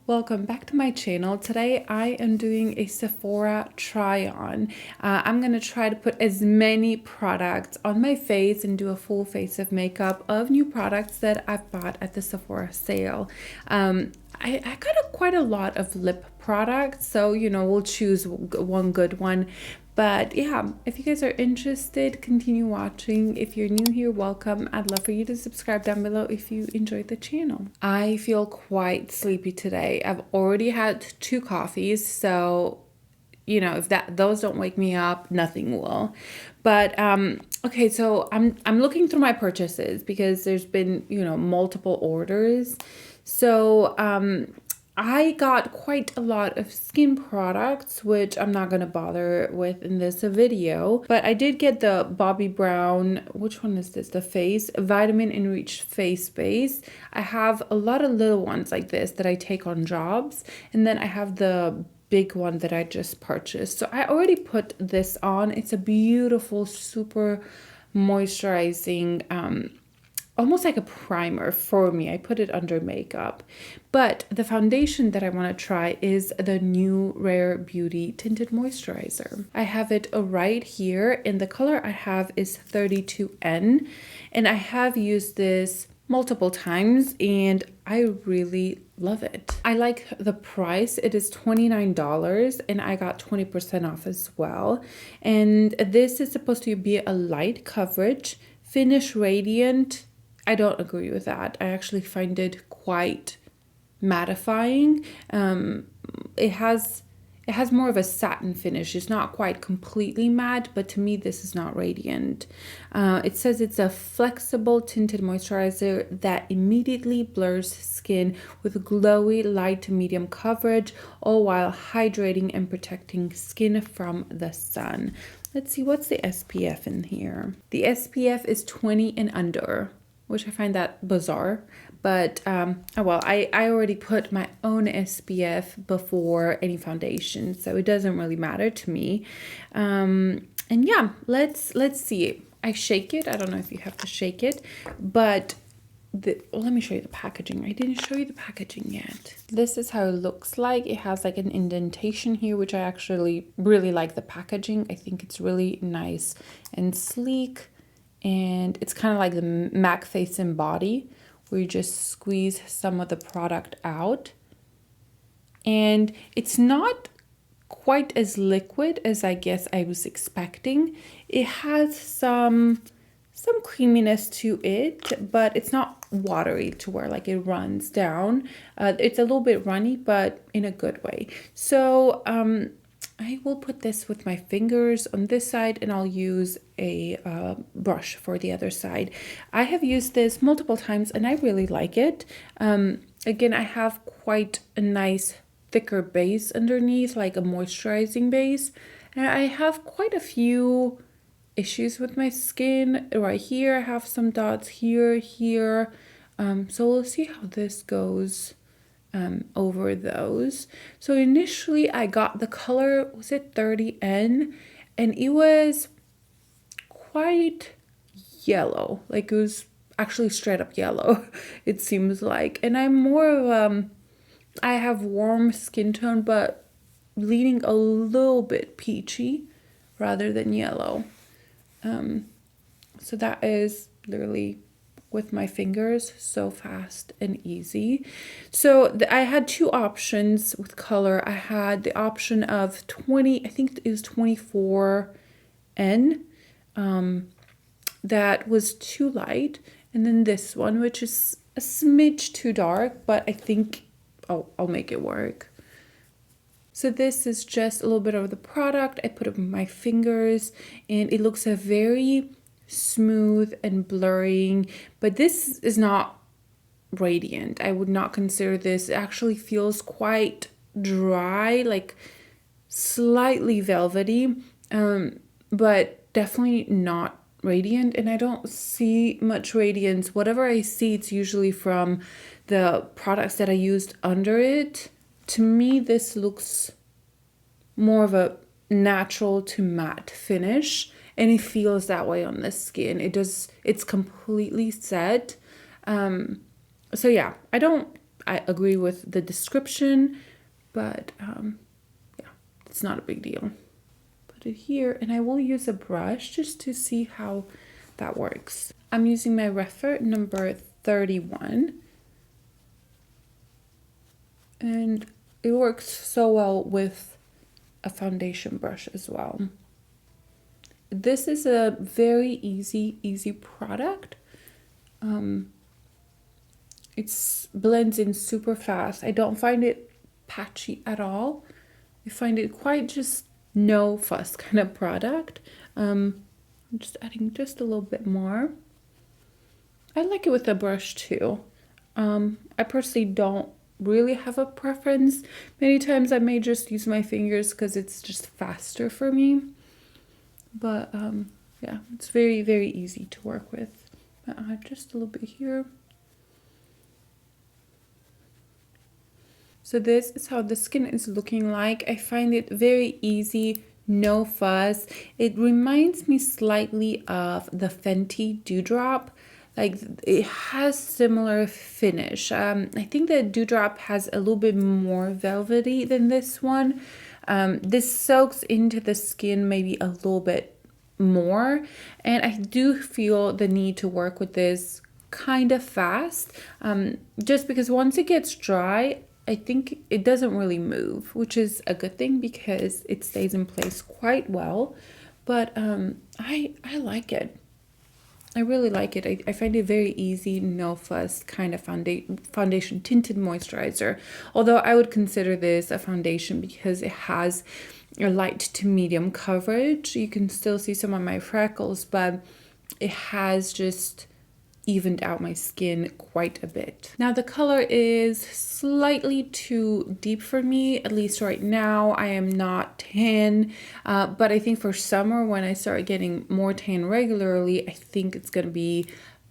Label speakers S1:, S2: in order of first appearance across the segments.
S1: Welcome back to my channel. Today I am doing a Sephora try on. I'm going to try to put as many products on my face and do a full face of makeup of new products that I've bought at the Sephora sale. I got quite a lot of lip products, so we'll choose one good one. But yeah, if you guys are interested, continue watching. If you're new here, welcome. I'd love for you to subscribe down below if you enjoyed the channel. I feel quite sleepy today. I've already had 2 coffees, so if those don't wake me up, nothing will. But okay, so I'm looking through my purchases because there's been multiple orders. So I got quite a lot of skin products, which I'm not going to bother with in this video. But I did get the Bobbi Brown, which one is this? The Face Vitamin Enriched Face Base. I have a lot of little ones like this that I take on jobs. And then I have the big one that I just purchased. So I already put this on. It's a beautiful, super moisturizing, almost like a primer for me. I put it under makeup. But the foundation that I want to try is the new Rare Beauty Tinted Moisturizer. I have it right here, and the color I have is 32N. And I have used this multiple times, and I really love it. I like the price. It is $29, and I got 20% off as well. And this is supposed to be a light coverage, finish radiant. I don't agree with that. I actually find it quite mattifying. It has more of a satin finish. It's not quite completely matte, but to me this is not radiant. It says it's a flexible tinted moisturizer that immediately blurs skin with glowy light to medium coverage, all while hydrating and protecting skin from the sun. Let's see, what's the SPF in here? The SPF is 20 and under, which I find that bizarre, but oh well, I already put my own SPF before any foundation, so it doesn't really matter to me. And yeah, let's see. I shake it. I don't know if you have to shake it, but let me show you the packaging. I didn't show you the packaging yet. This is how it looks like. It has like an indentation here, which I actually really like the packaging. I think it's really nice and sleek. And it's kind of like the MAC Face and Body, where you just squeeze some of the product out. And it's not quite as liquid as I guess I was expecting. It has some creaminess to it, but it's not watery to where like it runs down. It's a little bit runny, but in a good way. So I will put this with my fingers on this side, and I'll use a brush for the other side. I have used this multiple times and I really like it. Again, I have quite a nice thicker base underneath, like a moisturizing base. And I have quite a few issues with my skin. Right here, I have some dots here. So we'll see how this goes over those. So initially I got the color, was it 30N, and it was quite yellow, like it was actually straight up yellow, it seems like. And I'm more of I have warm skin tone, but leaning a little bit peachy rather than yellow. So that is literally with my fingers, so fast and easy. So I had 2 options with color. I had the option of 20, I think it was 24N, that was too light, and then this one, which is a smidge too dark, but I think I'll make it work. So this is just a little bit of the product. I put it on my fingers, and it looks a very smooth and blurring, but this is not radiant. I would not consider this. It actually feels quite dry, like slightly velvety, but definitely not radiant. And I don't see much radiance. Whatever I see, it's usually from the products that I used under it. To me, this looks more of a natural to matte finish, and it feels that way on the skin. It's completely set. So yeah, I don't I agree with the description, but yeah, it's not a big deal. Put it here, and I will use a brush just to see how that works. I'm using my Refer number 31, and it works so well with a foundation brush as well. This is a very easy product. It blends in super fast. I don't find it patchy at all. I find it quite just no fuss kind of product. I'm just adding just a little bit more. I like it with a brush too. I personally don't really have a preference. Many times I may just use my fingers because it's just faster for me. But yeah, it's very easy to work with. Just a little bit here. So this is how the skin is looking like. I find it very easy, no fuss. It reminds me slightly of the Fenty Dewdrop. Like, it has similar finish. I think the Dewdrop has a little bit more velvety than this one. This soaks into the skin maybe a little bit more, and I do feel the need to work with this kind of fast, just because once it gets dry, I think it doesn't really move, which is a good thing because it stays in place quite well. But I like it. I really like it. I find it very easy, no fuss kind of foundation tinted moisturizer. Although I would consider this a foundation because it has a light to medium coverage. You can still see some of my freckles, but it has just evened out my skin quite a bit. Now the color is slightly too deep for me, at least right now. I am not tan, but I think for summer when I start getting more tan regularly, I think it's gonna be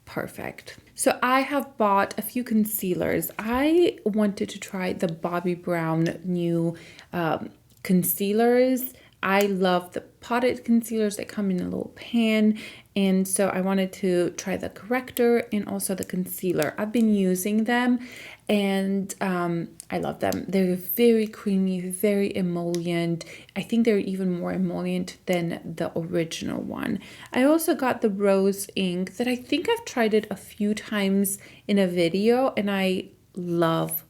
S1: perfect. So I have bought a few concealers. I wanted to try the Bobbi Brown new concealers. I love the potted concealers that come in a little pan, and so I wanted to try the corrector and also the concealer. I've been using them and I love them. They're very creamy, very emollient. I think they're even more emollient than the original one. I also got the rose ink that I think I've tried it a few times in a video, and I love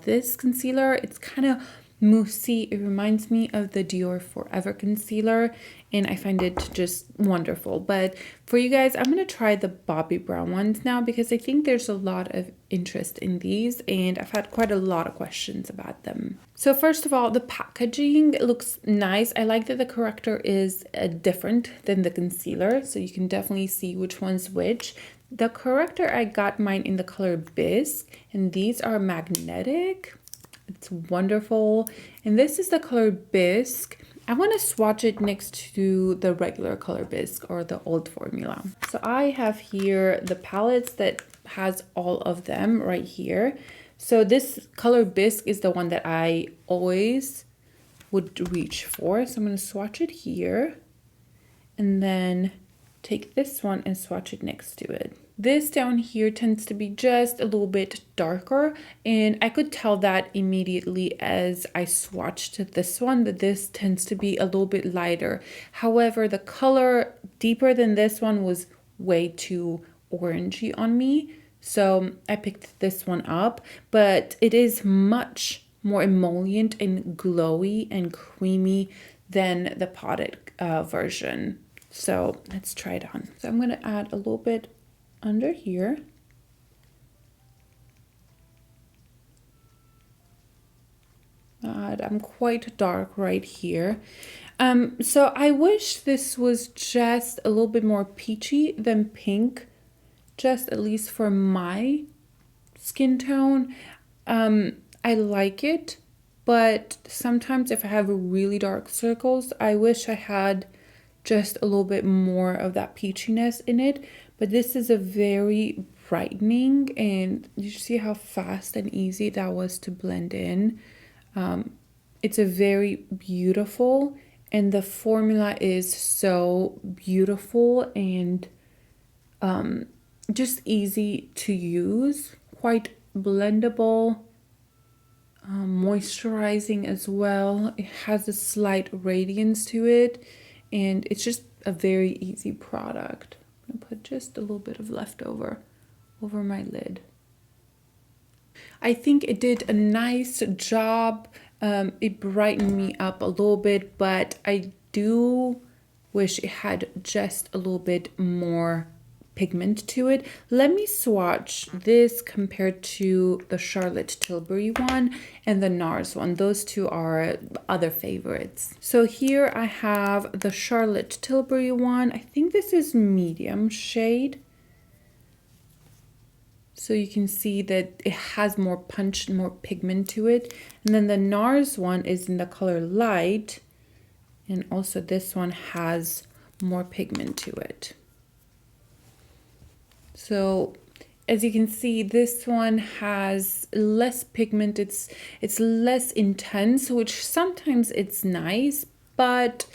S1: this concealer. It's kind of moussey. It reminds me of the Dior Forever concealer, and I find it just wonderful. But for you guys, I'm going to try the Bobbi Brown ones now because I think there's a lot of interest in these, and I've had quite a lot of questions about them. So first of all, the packaging looks nice. I like that the corrector is different than the concealer, so you can definitely see which one's which. The corrector, I got mine in the color Bisque, and these are magnetic. It's wonderful. And this is the color Bisque. I want to swatch it next to the regular color Bisque or the old formula. So I have here the palettes that has all of them right here. So this color Bisque is the one that I always would reach for. So I'm going to swatch it here and then take this one and swatch it next to it. This down here tends to be just a little bit darker, and I could tell that immediately as I swatched this one, that this tends to be a little bit lighter. However, the color deeper than this one was way too orangey on me, so I picked this one up, but it is much more emollient and glowy and creamy than the potted version. So let's try it on. So I'm going to add a little bit under here. I'm quite dark right here. So I wish this was just a little bit more peachy than pink, just at least for my skin tone. I like it, but sometimes if I have really dark circles, I wish I had just a little bit more of that peachiness in it. But this is a very brightening, and you see how fast and easy that was to blend in. It's a very beautiful, and the formula is so beautiful and just easy to use, quite blendable. moisturizing as well. It has a slight radiance to it, and it's just a very easy product. I'm gonna put just a little bit of leftover over my lid. I think it did a nice job. It brightened me up a little bit, but I do wish it had just a little bit more pigment to it. Let me swatch this compared to the Charlotte Tilbury one and the NARS one. Those two are other favorites. So here I have the Charlotte Tilbury one. I think this is medium shade. So you can see that it has more punch and more pigment to it. And then the NARS one is in the color light. And also this one has more pigment to it. So as you can see, this one has less pigment. It's less intense, which sometimes it's nice, but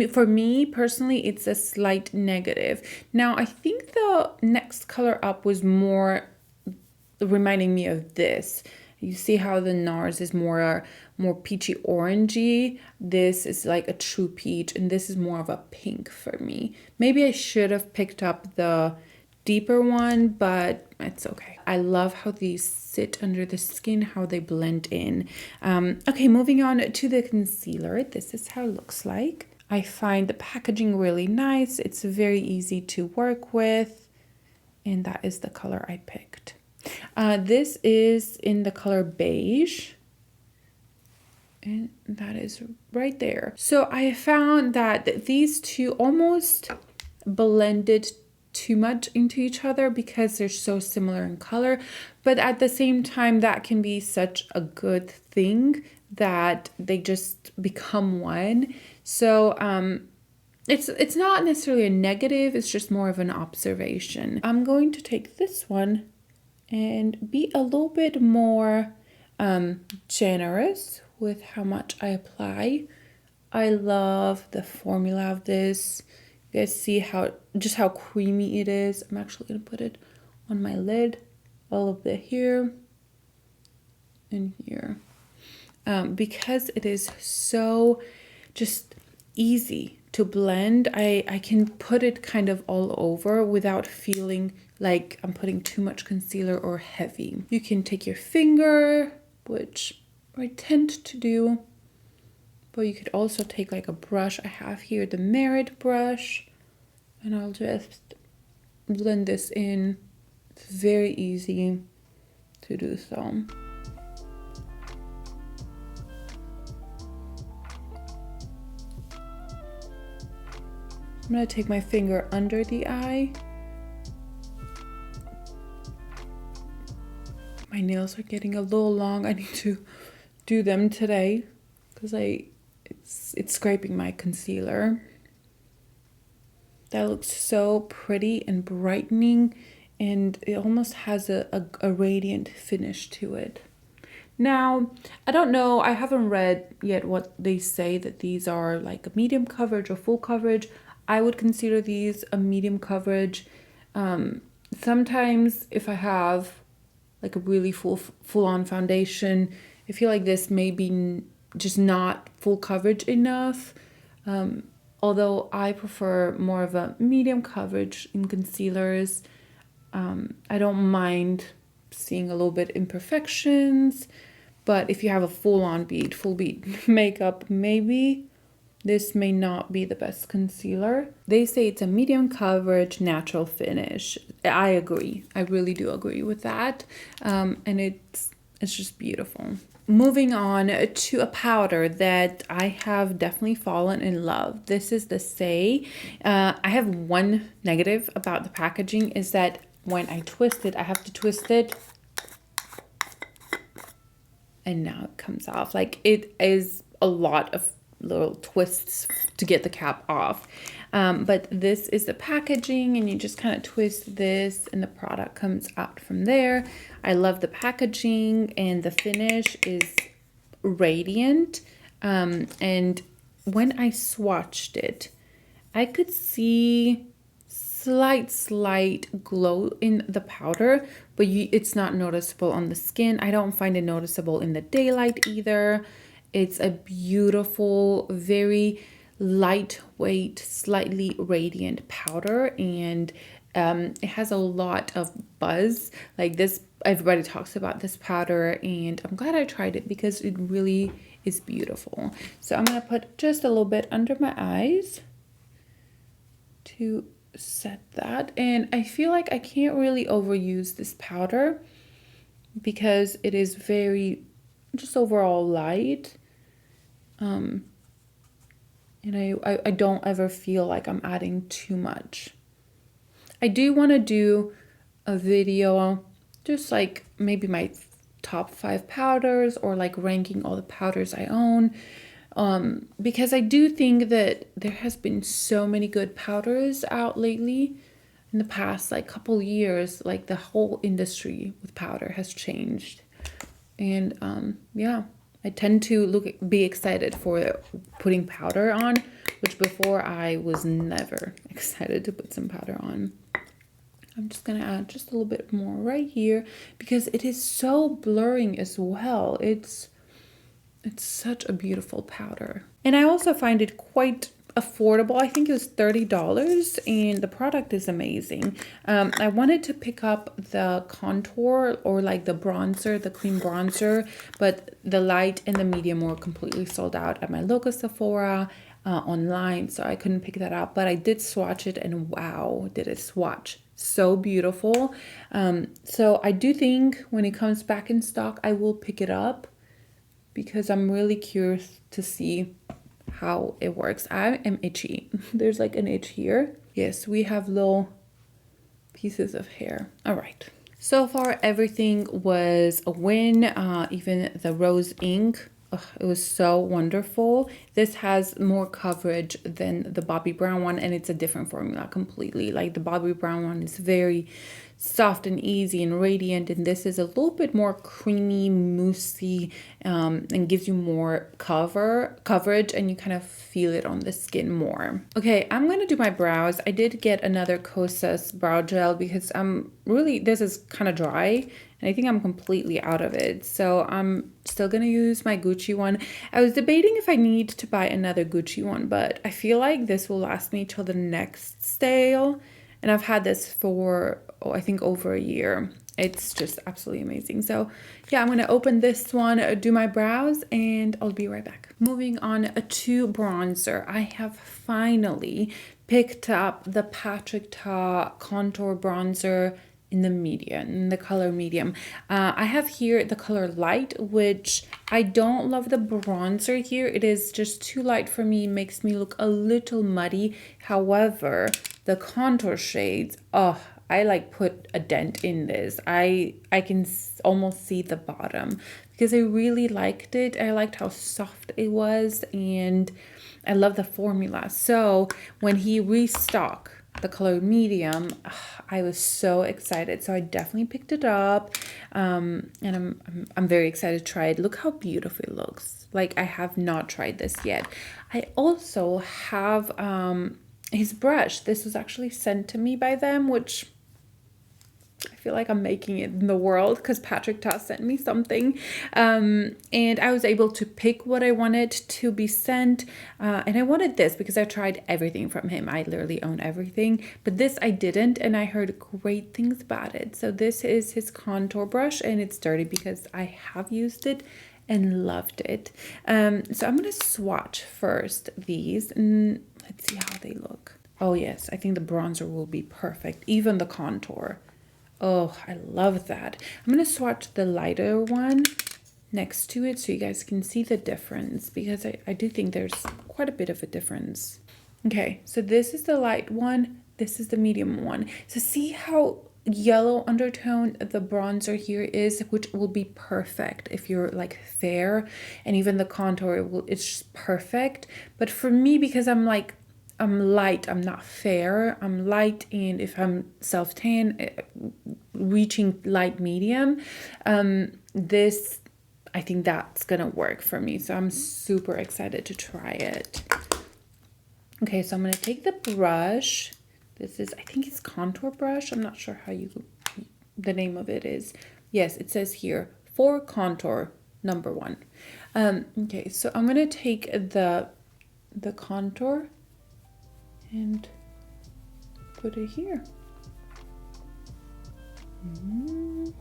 S1: for me personally, it's a slight negative. Now, I think the next color up was more reminding me of this. You see how the NARS is more peachy orangey. This is like a true peach, and this is more of a pink for me. Maybe I should have picked up the deeper one, but it's okay. I love how these sit under the skin, how they blend in. Okay, moving on to the concealer. This is how it looks like. I find the packaging really nice. It's very easy to work with, and that is the color I picked. This is in the color beige, and that is right there. So I found that these two almost blended too much into each other because they're so similar in color, but at the same time that can be such a good thing that they just become one. So it's not necessarily a negative, it's just more of an observation. I'm going to take this one and be a little bit more generous with how much I apply. I love the formula of this. You guys see how creamy it is. I'm actually gonna put it on my lid, a little bit here and here, because it is so just easy to blend. I can put it kind of all over without feeling like I'm putting too much concealer or heavy. You can take your finger, which I tend to do, but you could also take like a brush. I have here the Merit brush, and I'll just blend this in. It's very easy to do so. I'm gonna take my finger under the eye. My nails are getting a little long. I need to do them today because it's scraping my concealer. That looks so pretty and brightening, and it almost has a radiant finish to it. Now, I don't know, I haven't read yet what they say that these are like a medium coverage or full coverage. I would consider these a medium coverage. Sometimes if I have like a really full-on foundation, I feel like this may be just not full coverage enough. Although I prefer more of a medium coverage in concealers. I don't mind seeing a little bit imperfections, but if you have a full bead makeup, maybe this may not be the best concealer. They say it's a medium coverage, natural finish. I agree. I really do agree with that. And it's just beautiful. Moving on to a powder that I have definitely fallen in love. This is the Saie. I have one negative about the packaging is that when I twist it, I have to twist it, and now it comes off. Like, it is a lot of little twists to get the cap off. But this is the packaging, and you just kind of twist this and the product comes out from there. I love the packaging, and the finish is radiant. And when I swatched it, I could see slight glow in the powder, but it's not noticeable on the skin. I don't find it noticeable in the daylight either. It's a beautiful, very lightweight, slightly radiant powder, and it has a lot of buzz. Like this, everybody talks about this powder, and I'm glad I tried it because it really is beautiful. So I'm gonna put just a little bit under my eyes to set that. And I feel like I can't really overuse this powder because it is very just overall light. And I don't ever feel like I'm adding too much. I do want to do a video just like maybe my top 5 powders, or like ranking all the powders I own, because I do think that there has been so many good powders out lately. In the past like couple years, like the whole industry with powder has changed. And yeah, I tend to be excited for putting powder on, which before I was never excited to put some powder on. I'm just gonna add just a little bit more right here because it is so blurring as well. It's such a beautiful powder. And I also find it quite affordable. I think it was $30 and the product is amazing. I wanted to pick up the contour or like the bronzer, the cream bronzer, but the light and the medium were completely sold out at my local Sephora online, so I couldn't pick that up. But I did swatch it, and wow, did it swatch so beautiful. So I do think when it comes back in stock, I will pick it up because I'm really curious to see how it works. I am itchy. There's like an itch here. Yes, we have little pieces of hair. All right. So far, everything was a win. Even the rose ink. It was so wonderful. This has more coverage than the Bobbi Brown one, and it's a different formula completely. Like the Bobbi Brown one is very soft and easy and radiant, and this is a little bit more creamy, moussey, and gives you more coverage, and you kind of feel it on the skin more. Okay, I'm gonna do my brows. I did get another Kosas brow gel because this is kind of dry, and I think I'm completely out of it. So I'm still gonna use my Gucci one. I was debating if I need to buy another Gucci one, but I feel like this will last me till the next sale. And I've had this for, I think over a year. It's just absolutely amazing. So yeah, I'm gonna open this one, do my brows, and I'll be right back. Moving on to bronzer. I have finally picked up the Perfecto contour bronzer in the medium, in the color medium. I have here the color light, which I don't love the bronzer here. It is just too light for me, makes me look a little muddy. However, the contour shades, I like put a dent in this. I can almost see the bottom because I really liked it. I liked how soft it was, and I love the formula. So when he restocked the color medium, I was so excited. So I definitely picked it up, and I'm very excited to try it. Look how beautiful it looks. Like I have not tried this yet. I also have his brush. This was actually sent to me by them, which I feel like I'm making it in the world because Perfecto sent me something, and I was able to pick what I wanted to be sent, and I wanted this because I tried everything from him. I literally own everything, but this I didn't, and I heard great things about it. So this is his contour brush, and it's dirty because I have used it and loved it. So I'm gonna swatch first these, and let's see how they look. Oh yes, I think the bronzer will be perfect, even the contour. Oh, I love that. I'm going to swatch the lighter one next to it so you guys can see the difference, because I do think there's quite a bit of a difference. Okay, so this is the light one. This is the medium one. So see how yellow undertone the bronzer here is, which will be perfect if you're like fair, and even the contour, it's just perfect. But for me, because I'm light, I'm not fair, I'm light, and if I'm self-tan, reaching light medium, this, I think that's gonna work for me. So I'm super excited to try it. Okay, so I'm gonna take the brush. This is, I think it's contour brush. I'm not sure how you the name of it is. Yes, it says here, for contour, number 1. Okay, so I'm gonna take the contour and put it here. Let me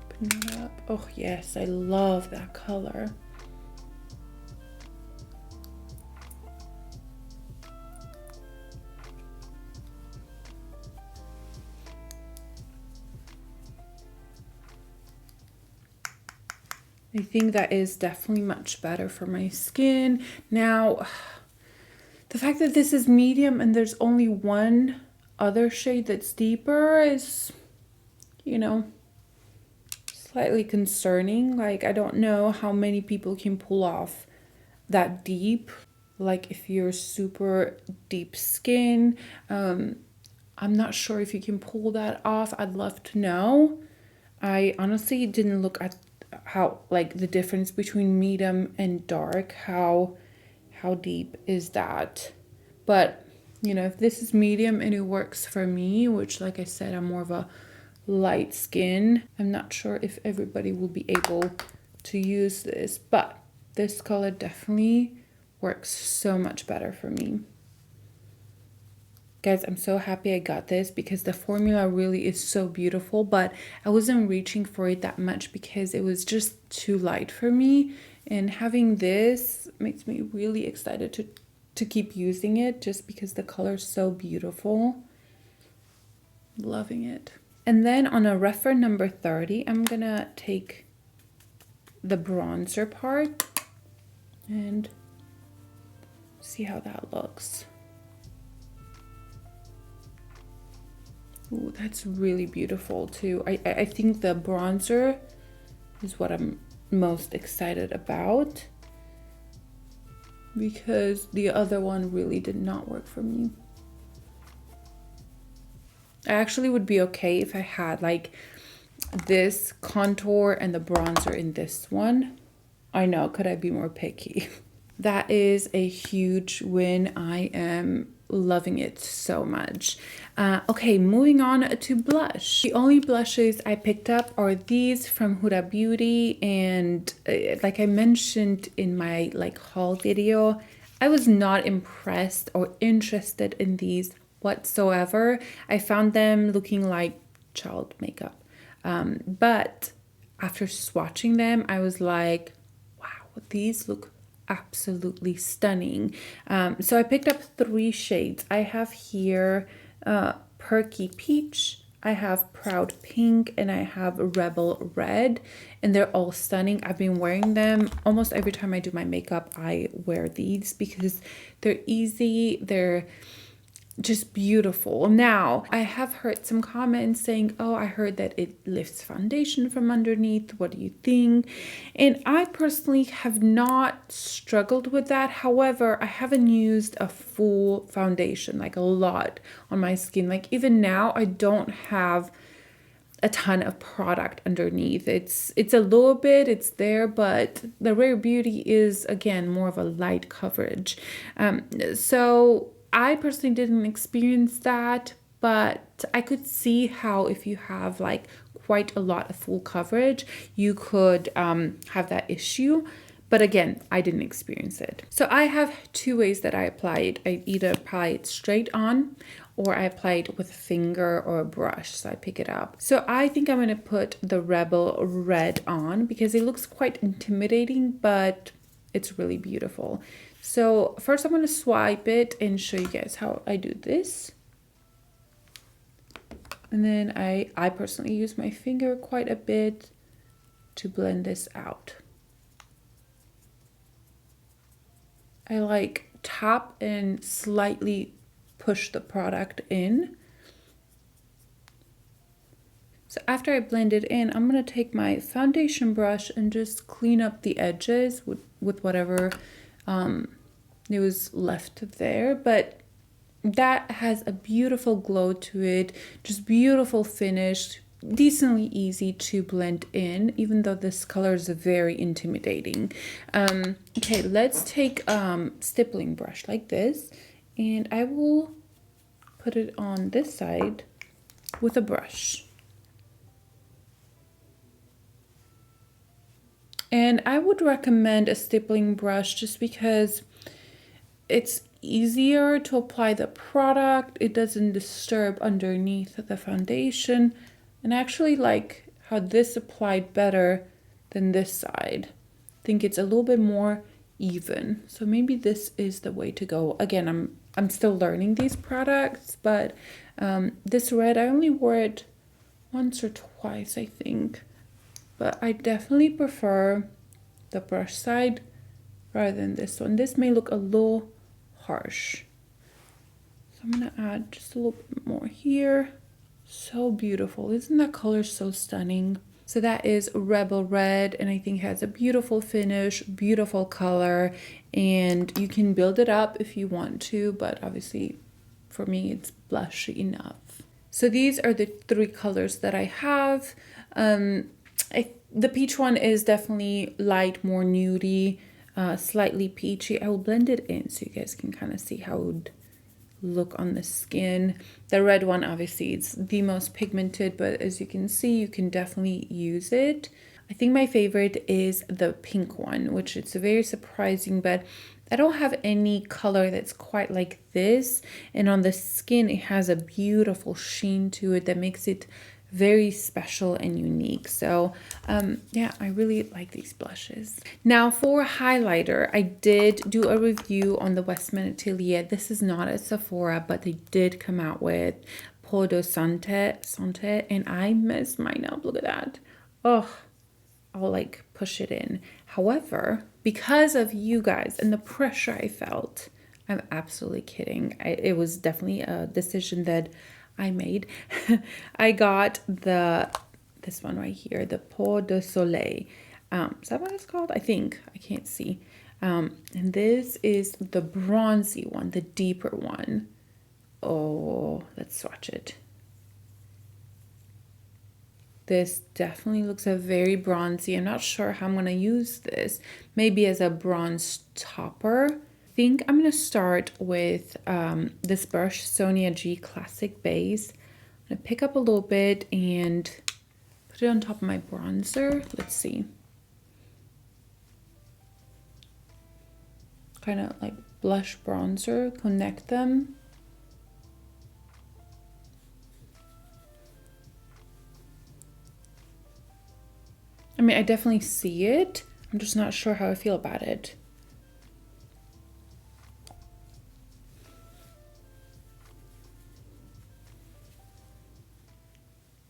S1: open it up. Oh yes, I love that color. I think that is definitely much better for my skin. Now, the fact that this is medium and there's only one other shade that's deeper is, you know, slightly concerning. Like, I don't know how many people can pull off that deep. Like, if you're super deep skin, I'm not sure if you can pull that off. I'd love to know. I honestly didn't look at how, like, the difference between medium and dark, how deep is that. But you know, if this is medium and it works for me, which, like I said, I'm more of a light skin, I'm not sure if everybody will be able to use this, but this color definitely works so much better for me. Guys, I'm so happy I got this because the formula really is so beautiful, but I wasn't reaching for it that much because it was just too light for me. And having this makes me really excited to keep using it just because the color is so beautiful. Loving it. And then on a refer number 30, I'm gonna take the bronzer part and see how that looks. Ooh, that's really beautiful too. I think the bronzer is what I'm most excited about because the other one really did not work for me. I actually would be okay if I had like this contour and the bronzer in this one. I know, could I be more picky? That is a huge win. I am loving it so much. Okay, moving on to blush. The only blushes I picked up are these from Huda Beauty, and like I mentioned in my like haul video, I was not impressed or interested in these whatsoever. I found them looking like child makeup, but after swatching them, I was like, wow, these look absolutely stunning. So I picked up 3 shades. I have here Perky Peach, I have Proud Pink, and I have Rebel Red, and they're all stunning. I've been wearing them almost every time I do my makeup. I wear these because they're easy, they're just beautiful. Now, I have heard some comments saying, oh, I heard that it lifts foundation from underneath. What do you think? And I personally have not struggled with that. However, I haven't used a full foundation, like a lot on my skin. Like even now, I don't have a ton of product underneath. It's a little bit, it's there, but the Rare Beauty is, again, more of a light coverage. So I personally didn't experience that, but I could see how if you have like quite a lot of full coverage, you could have that issue. But again, I didn't experience it. So I have 2 ways that I apply it. I either apply it straight on or I apply it with a finger or a brush. So I pick it up. So I think I'm going to put the Rebel Red on because it looks quite intimidating, but it's really beautiful. So first I'm going to swipe it and show you guys how I do this. And then I personally use my finger quite a bit to blend this out. I like tap and slightly push the product in. So after I blend it in, I'm going to take my foundation brush and just clean up the edges with whatever it was left there. But that has a beautiful glow to it, just beautiful finish, decently easy to blend in, even though this color is very intimidating. Okay, let's take stippling brush like this, and I will put it on this side with a brush. And I would recommend a stippling brush just because it's easier to apply the product. It doesn't disturb underneath the foundation. And I actually like how this applied better than this side. I think it's a little bit more even. So maybe this is the way to go. Again, I'm still learning these products, but this red, I only wore it once or twice, I think. But I definitely prefer the brush side rather than this one. This may look a little harsh. So I'm gonna add just a little bit more here. So beautiful. Isn't that color so stunning? So that is Rebel Red, and I think it has a beautiful finish, beautiful color, and you can build it up if you want to, but obviously for me it's blush enough. So these are the three colors that I have. The peach one is definitely light, more nudie, slightly peachy. I will blend it in so you guys can kind of see how it would look on the skin. The red one, obviously, it's the most pigmented, but as you can see, you can definitely use it. I think my favorite is the pink one, which it's very surprising, but I don't have any color that's quite like this. And on the skin, it has a beautiful sheen to it that makes it very special and unique. So yeah, I really like these blushes. Now for highlighter, I did do a review on the Westman Atelier. This is not at Sephora, but they did come out with Peau de Santé, and I messed mine up. Look at that. Oh, I'll like push it in. However, because of you guys and the pressure I felt, I'm absolutely kidding. It was definitely a decision that I made. I got this one right here, the Peau de Soleil. Is that what it's called? I think. I can't see. And this is the bronzy one, the deeper one. Oh, let's swatch it. This definitely looks a very bronzy. I'm not sure how I'm going to use this. Maybe as a bronze topper. I think I'm going to start with this brush, Sonia G Classic Beige. I'm going to pick up a little bit and put it on top of my bronzer. Let's see. Kind of like blush bronzer, connect them. I mean, I definitely see it. I'm just not sure how I feel about it.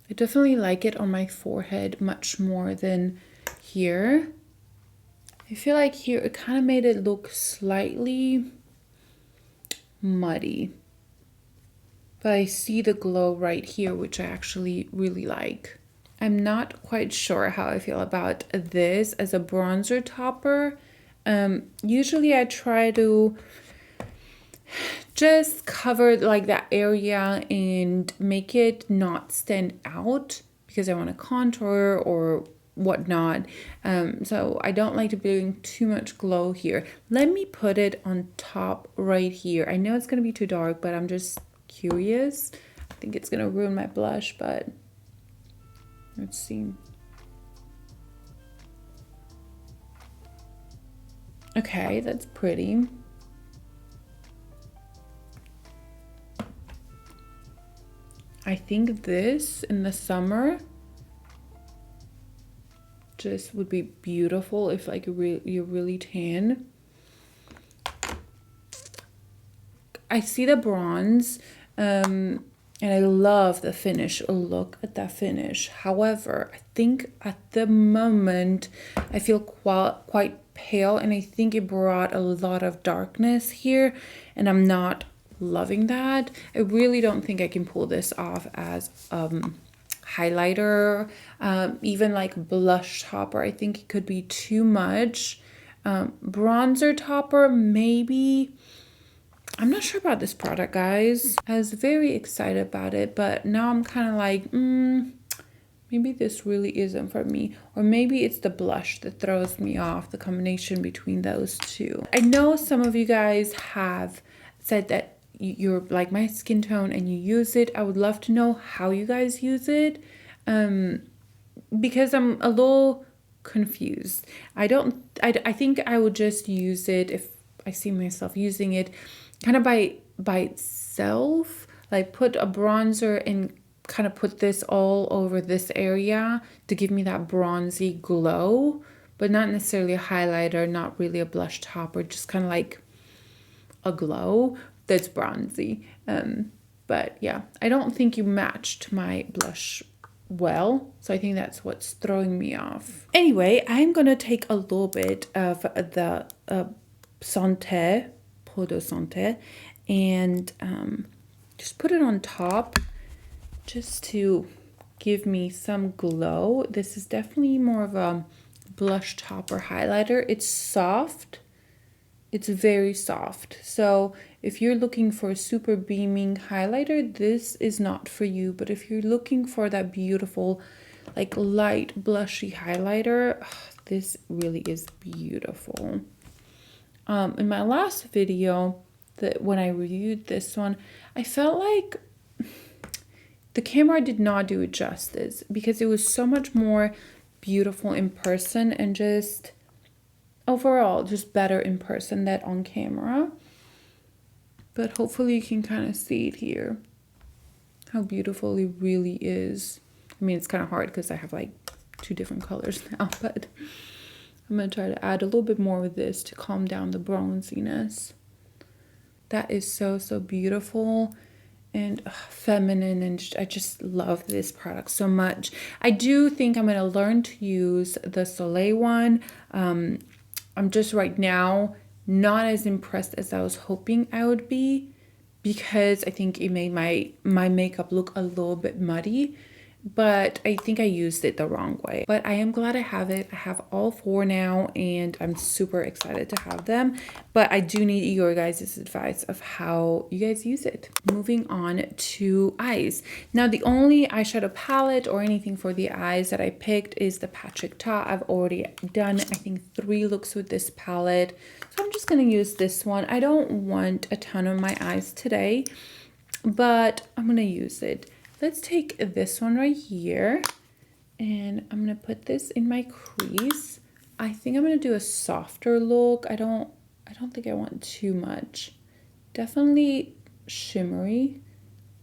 S1: I definitely like it on my forehead much more than here. I feel like here it kind of made it look slightly muddy. But I see the glow right here, which I actually really like. I'm not quite sure how I feel about this as a bronzer topper. Usually I try to just cover like that area and make it not stand out because I want to contour or whatnot. So I don't like to bring too much glow here. Let me put it on top right here. I know it's going to be too dark, but I'm just curious. I think it's going to ruin my blush, but let's see. Okay, that's pretty. I think this in the summer just would be beautiful if like you're really tan. I see the bronze and I love the finish. Look at that finish. However, I think at the moment I feel quite pale, and I think it brought a lot of darkness here, and I'm not loving that. I really don't think I can pull this off as highlighter, even like blush topper. I think it could be too much. Bronzer topper, maybe. I'm not sure about this product, guys. I was very excited about it, but now I'm kind of like, maybe this really isn't for me. Or maybe it's the blush that throws me off, the combination between those two. I know some of you guys have said that you're like my skin tone and you use it. I would love to know how you guys use it, because I'm a little confused. I think I would just use it if I see myself using it kind of by itself, like put a bronzer and kind of put this all over this area to give me that bronzy glow, but not necessarily a highlighter, not really a blush topper, just kind of like a glow that's bronzy. But yeah, I don't think you matched my blush well, so I think that's what's throwing me off. Anyway, I'm gonna take a little bit of the Santé, Peau de Santé, and just put it on top just to give me some glow. This is definitely more of a blush topper highlighter. It's soft. It's very soft. So if you're looking for a super beaming highlighter, this is not for you. But if you're looking for that beautiful, like light blushy highlighter, this really is beautiful. In my last video, when I reviewed this one, I felt like the camera did not do it justice because it was so much more beautiful in person and just overall just better in person than on camera. But hopefully you can kind of see it here, how beautiful it really is. I mean, it's kind of hard because I have like 2 different colors now, but I'm going to try to add a little bit more with this to calm down the bronziness. That is so, so beautiful and feminine, and I just love this product so much. I do think I'm going to learn to use the Soleil one. I'm just right now not as impressed as I was hoping I would be, because I think it made my makeup look a little bit muddy, but I think I used it the wrong way. But I am glad I have it. I have all 4 now and I'm super excited to have them, but I do need your guys' advice of how you guys use it. Moving on to eyes. Now the only eyeshadow palette or anything for the eyes that I picked is the Patrick Ta. I've already done, I think, 3 looks with this palette, so I'm just going to use this one. I don't want a ton on my eyes today, but I'm going to use it. Let's take this one right here, and I'm going to put this in my crease. I think I'm going to do a softer look. I don't think I want too much. Definitely shimmery,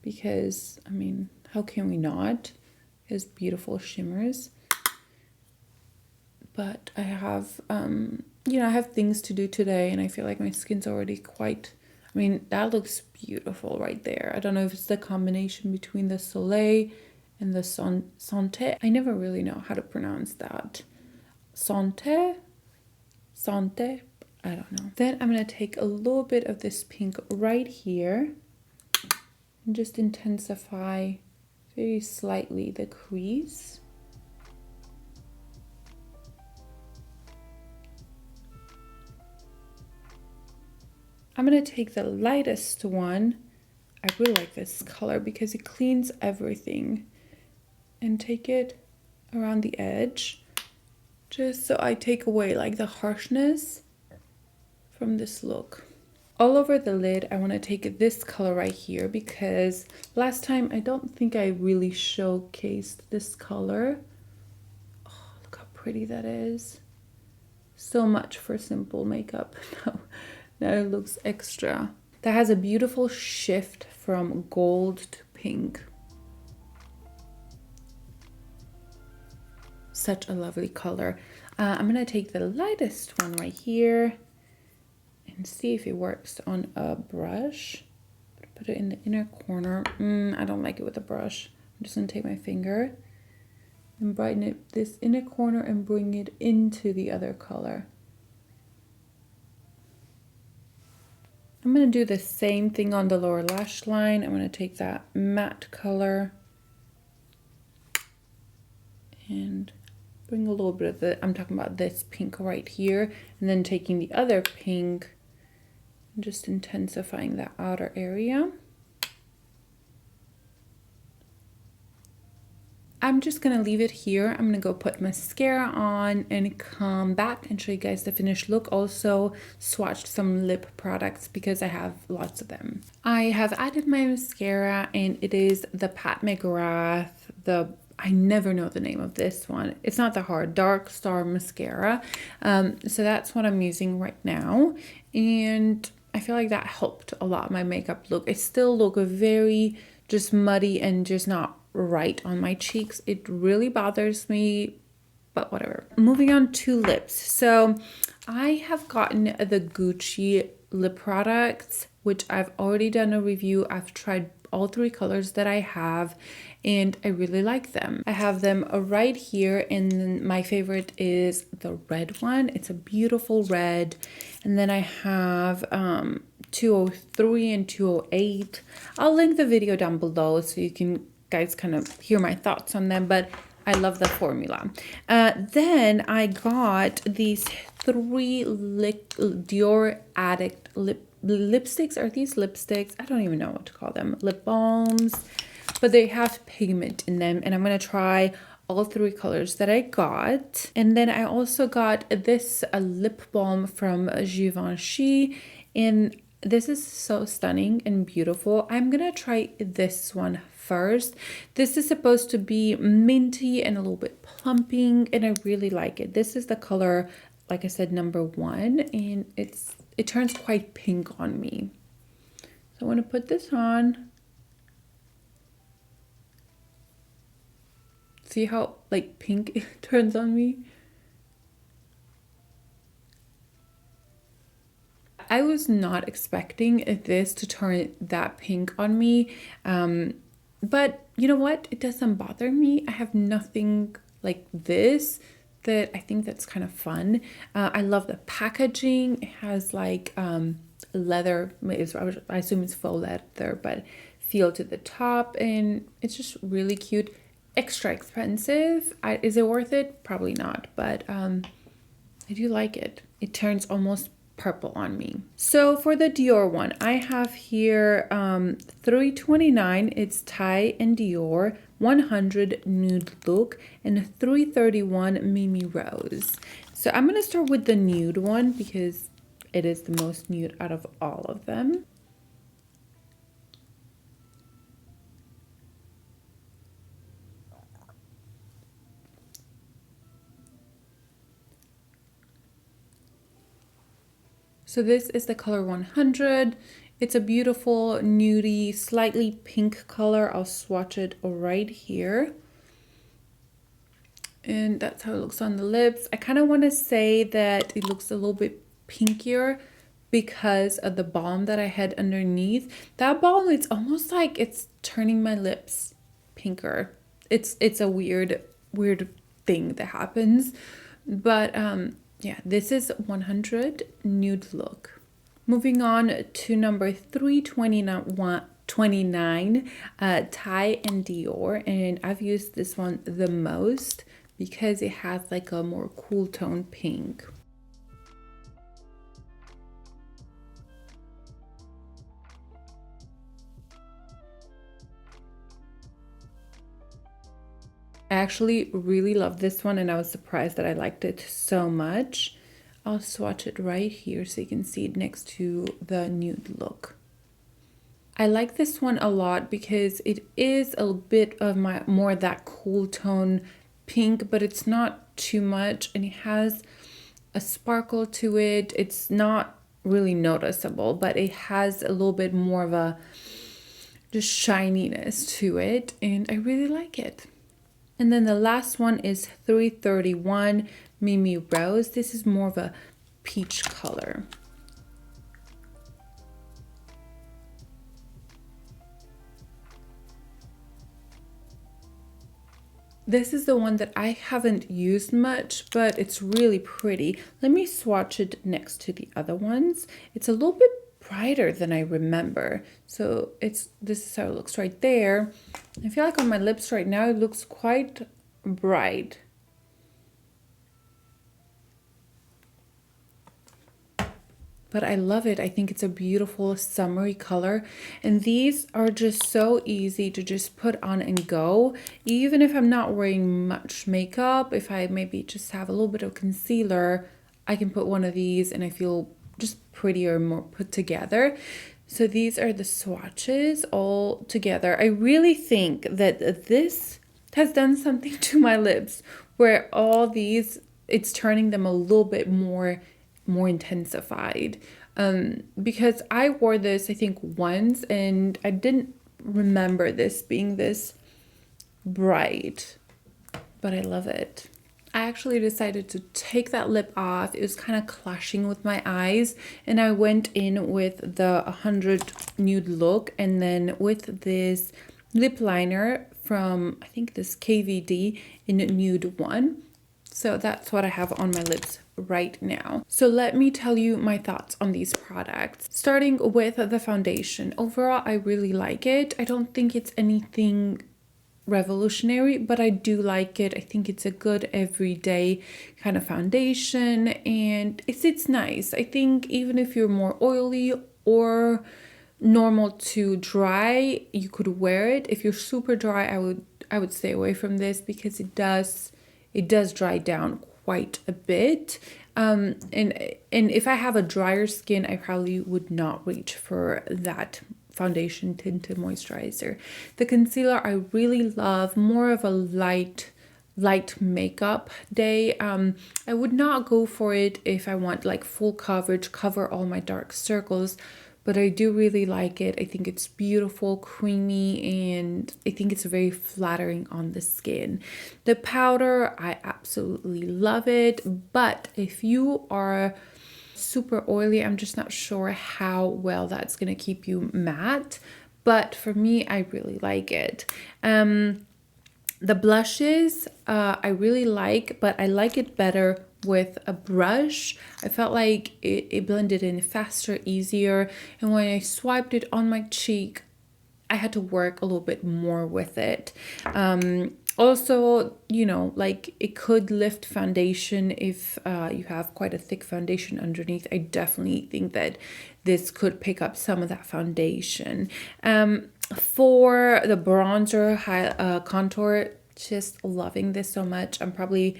S1: because, I mean, how can we not? It has beautiful shimmers. But I have, you know, I have things to do today, and I feel like my skin's already quite... I mean, that looks beautiful right there. I don't know if it's the combination between the Soleil and the Santé. I never really know how to pronounce that. Santé? Santé? I don't know. Then I'm going to take a little bit of this pink right here and just intensify very slightly the crease. I'm going to take the lightest one. I really like this color because it cleans everything, and take it around the edge, just so I take away like the harshness from this look. All over the lid, I want to take this color right here, because last time I don't think I really showcased this color. Oh, look how pretty that is. So much for simple makeup. Now it looks extra. That has a beautiful shift from gold to pink. Such a lovely color. I'm gonna take the lightest one right here and see if it works on a brush. Put it in the inner corner. I don't like it with a brush. I'm just gonna take my finger and brighten it this inner corner and bring it into the other color. I'm going to do the same thing on the lower lash line. I'm going to take that matte color and bring a little bit of the, I'm talking about this pink right here, and then taking the other pink and just intensifying that outer area. I'm just gonna leave it here. I'm gonna go put mascara on and come back and show you guys the finished look. Also swatched some lip products because I have lots of them. I have added my mascara and it is the Pat McGrath, I never know the name of this one. It's not that hard. Dark Star Mascara. So that's what I'm using right now. And I feel like that helped a lot my makeup look. It still look very just muddy and just not right on my cheeks. It really bothers me, but whatever. Moving on to lips. So I have gotten the Gucci lip products, which I've already done a review. I've tried all 3 colors that I have and I really like them. I have them right here, and my favorite is the red one. It's a beautiful red. And then I have 203 and 208. I'll link the video down below so you can guys kind of hear my thoughts on them, but I love the formula. Then I got these 3 Dior Addict lipsticks. Are these lipsticks? I don't even know what to call them. Lip balms, but they have pigment in them, and I'm gonna try all 3 colors that I got. And then I also got this lip balm from Givenchy, and this is so stunning and beautiful. I'm gonna try this one first. This is supposed to be minty and a little bit plumping, and I really like it. This is the color, like I said, number 1, and it turns quite pink on me. So I want to put this on. See how like pink it turns on me? I was not expecting this to turn that pink on me. But you know what? It doesn't bother me. I have nothing like this that I think that's kind of fun. I love the packaging. It has like leather. I assume it's faux leather, but feel to the top, and it's just really cute. Extra expensive. Is it worth it? Probably not, but I do like it. It turns almost purple on me. So for the Dior one, I have here $329. It's Saie and Dior 100 nude look, and $331 MimiRose. So I'm gonna start with the nude one because it is the most nude out of all of them. So this is the color 100. It's a beautiful nudie, slightly pink color. I'll swatch it right here. And that's how it looks on the lips. I kind of want to say that it looks a little bit pinkier because of the balm that I had underneath. That balm, it's almost like it's turning my lips pinker. It's a weird thing that happens. But yeah, this is 100 nude look. Moving on to number 329, Saie and Dior, and I've used this one the most because it has like a more cool tone pink. I actually really love this one, and I was surprised that I liked it so much. I'll swatch it right here so you can see it next to the nude look. I like this one a lot because it is a bit of more that cool tone pink, but it's not too much, and it has a sparkle to it. It's not really noticeable, but it has a little bit more of a just shininess to it, and I really like it. And then the last one is 331 MimiRose. This is more of a peach color. This is the one that I haven't used much, but it's really pretty. Let me swatch it next to the other ones. It's a little bit brighter than I remember. So this is how it looks right there. I feel like on my lips right now it looks quite bright. but I love it. I think it's a beautiful summery color. And these are just so easy to just put on and go. Even if I'm not wearing much makeup, if I maybe just have a little bit of concealer, I can put one of these and I feel just prettier, more put together. So these are the swatches all together. I really think that this has done something to my lips, where all these, it's turning them a little bit more intensified, because I wore this I think once and I didn't remember this being this bright, but I love it. I actually decided to take that lip off. It was kind of clashing with my eyes, and I went in with the 100 Nude look, and then with this lip liner from I think this KVD in Nude 1. So that's what I have on my lips right now. So let me tell you my thoughts on these products. Starting with the foundation. Overall, I really like it. I don't think it's anything revolutionary, but I do like it. I think it's a good everyday kind of foundation, and it's nice. I think even if you're more oily or normal to dry, you could wear it. If you're super dry, I would stay away from this, because it does dry down quite a bit. And if I have a drier skin, I probably would not reach for that foundation tinted moisturizer. The concealer I really love, more of a light makeup day. I would not go for it if I want like full coverage, cover all my dark circles, but I do really like it. I think it's beautiful, creamy, and I think it's very flattering on the skin. The powder, I absolutely love it, but if you are super oily, I'm just not sure how well that's gonna keep you matte, but for me, I really like it. The blushes, I really like, but I like it better with a brush. I felt like it blended in faster, easier, and when I swiped it on my cheek, I had to work a little bit more with it. Also, you know, like it could lift foundation if you have quite a thick foundation underneath. I definitely think that this could pick up some of that foundation. For the bronzer, contour, just loving this so much. I'm probably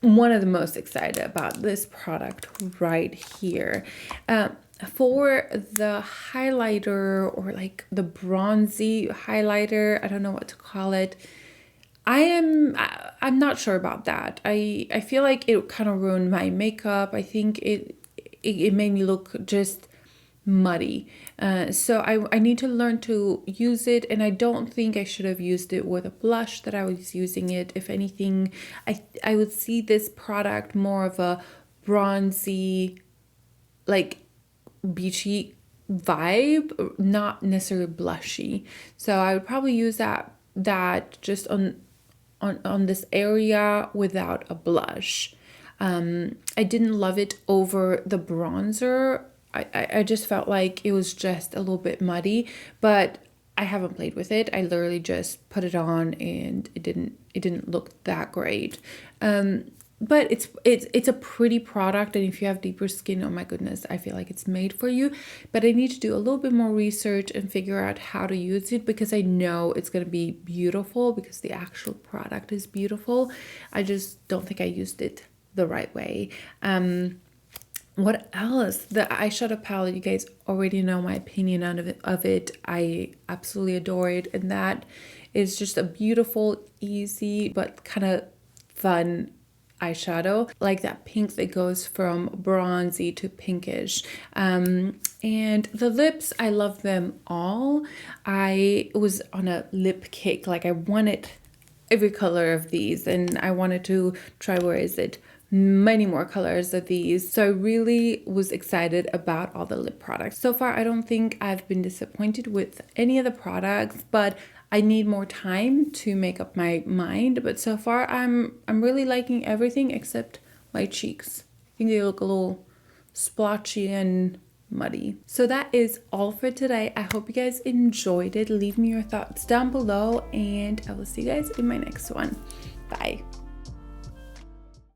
S1: one of the most excited about this product right here. For the highlighter, or like the bronzy highlighter, I don't know what to call it. I'm not sure about that. I feel like it kind of ruined my makeup. I think it made me look just muddy. So I need to learn to use it, and I don't think I should have used it with a blush that I was using it. If anything, I would see this product more of a bronzy, like beachy vibe, not necessarily blushy. So I would probably use that just on this area without a blush. I didn't love it over the bronzer. I just felt like it was just a little bit muddy, but I haven't played with it. I literally just put it on and it didn't look that great. But it's a pretty product, and if you have deeper skin, oh my goodness, I feel like it's made for you. But I need to do a little bit more research and figure out how to use it, because I know it's going to be beautiful, because the actual product is beautiful. I just don't think I used it the right way. What else? The eyeshadow palette, you guys already know my opinion of it. I absolutely adore it, and that is just a beautiful, easy, but kind of fun eyeshadow, like that pink that goes from bronzy to pinkish. And the lips, I love them all. I was on a lip kick, like I wanted every color of these, and I wanted to try, where is it, many more colors of these. So I really was excited about all the lip products. So far, I don't think I've been disappointed with any of the products, but I need more time to make up my mind. But so far, I'm really liking everything except my cheeks. I think they look a little splotchy and muddy. So that is all for today. I hope you guys enjoyed it. Leave me your thoughts down below, and I will see you guys in my next one. Bye.